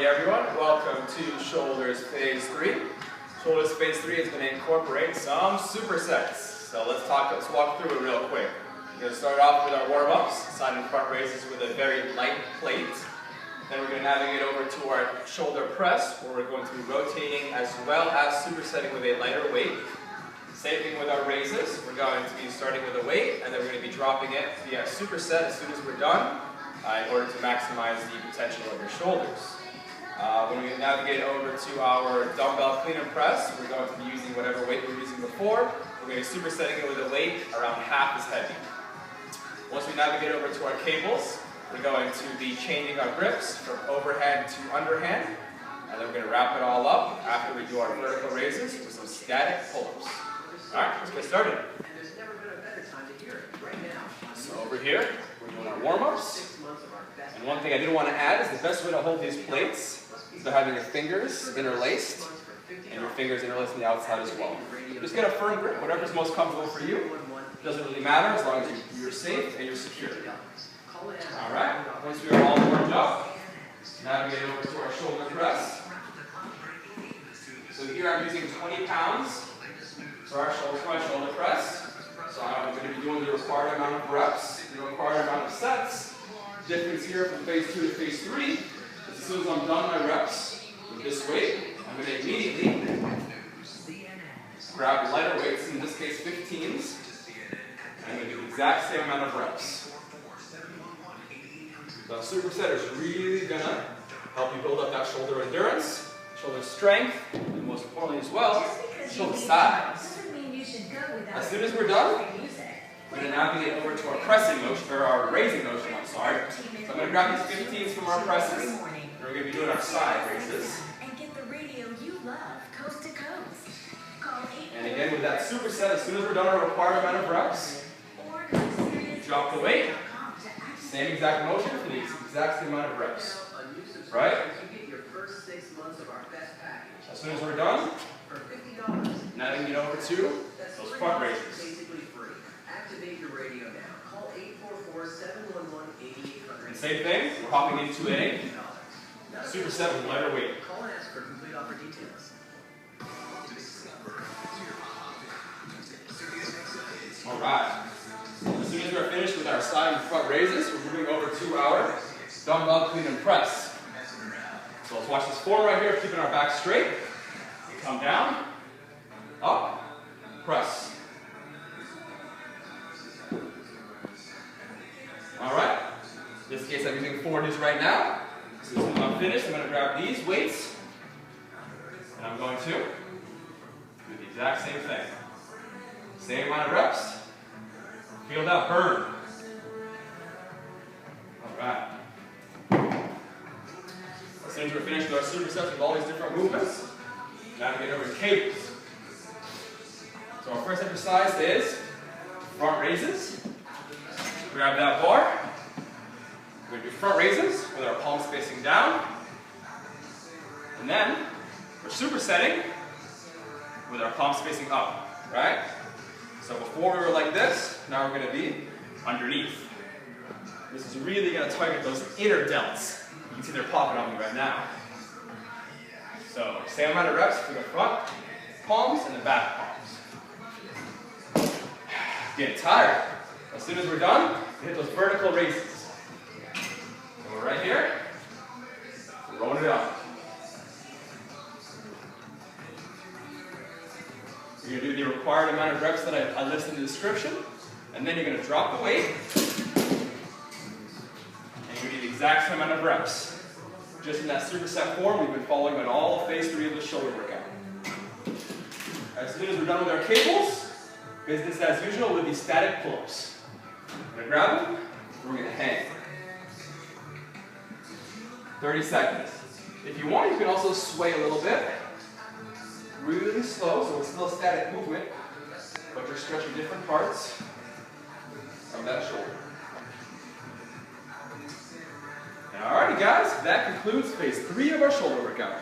Alrighty everyone, welcome to Shoulders Phase 3. Shoulders Phase 3 is going to incorporate some supersets. So let's walk through it real quick. We're going to start off with our warm-ups, side and front raises with a very light plate. Then we're going to navigate over to our shoulder press, where we're going to be rotating as well as supersetting with a lighter weight. Same thing with our raises. We're going to be starting with a weight, and then we're going to be dropping it via superset as soon as we're done, in order to maximize the potential of your shoulders. When we navigate over to our dumbbell clean and press, we're going to be using whatever weight we were using before. We're going to be supersetting it with a weight around half as heavy. Once we navigate over to our cables, we're going to be changing our grips from overhand to underhand, and then we're going to wrap it all up after we do our vertical raises with some static pull-ups. Alright, let's get started. So over here, we're doing our warm-ups. And one thing I did want to add is the best way to hold these plates is by having your fingers interlaced and your fingers interlaced on the outside as well. Just get a firm grip, whatever's most comfortable for you. It doesn't really matter as long as you're safe and you're secure. Alright, once we are all warmed up, navigate over to our shoulder press. So here I'm using 20 pounds for my shoulder press. So I'm going to be doing the required amount of reps, the required amount of sets. Difference here from phase 2 to phase 3 is as soon as I'm done my reps with this weight, I'm going to immediately grab lighter weights, in this case 15s, and I'm going to do the exact same amount of reps. The superset is really going to help you build up that shoulder endurance, shoulder strength, and most importantly as well, shoulder size. As soon as we're done, we're going to navigate over to our pressing motion, or our raising motion, I'm sorry. So I'm going to grab these 15s from our presses, and we're going to be doing our side raises. And again, with that superset, as soon as we're done our required amount of reps, drop the weight, same exact motion for the exact same amount of reps. Right? As soon as we're done, now we can get over to those front raises. And same thing, we're hopping into a superset with lighter weight. Alright. As soon as we're finished with our side and front raises, we're moving over to our dumbbell clean and press. So let's watch this form right here, keeping our back straight. We come down, up, press. Alright. In this case, I'm using 40s right now. So as soon as I'm finished, I'm going to grab these weights, and I'm going to do the exact same thing. Same amount of reps. Feel that burn. Alright. As soon as we're finished with our supersets with all these different movements, navigate over to cables. So our first exercise is front raises. Grab that bar. We're going to do front raises with our palms facing down. And then we're supersetting with our palms facing up. Right? So before we were like this, now we're going to be underneath. This is really going to target those inner delts. You can see they're popping on me right now. So same amount of reps for the front palms and the back palms. Getting tired. As soon as we're done, we hit those vertical raises. So we're right here, rolling it up. You're going to do the required amount of reps that I listed in the description, and then you're going to drop the weight, and you're going to do the exact same amount of reps. Just in that superset form we've been following on all of phase 3 of the shoulder workout. As soon as we're done with our cables, business as usual with these static pull-ups. We're going to grab them, and we're going to hang. 30 seconds. If you want, you can also sway a little bit. Really slow, so it's still a static movement, but you're stretching different parts of that shoulder. Alrighty guys, that concludes phase 3 of our shoulder workout.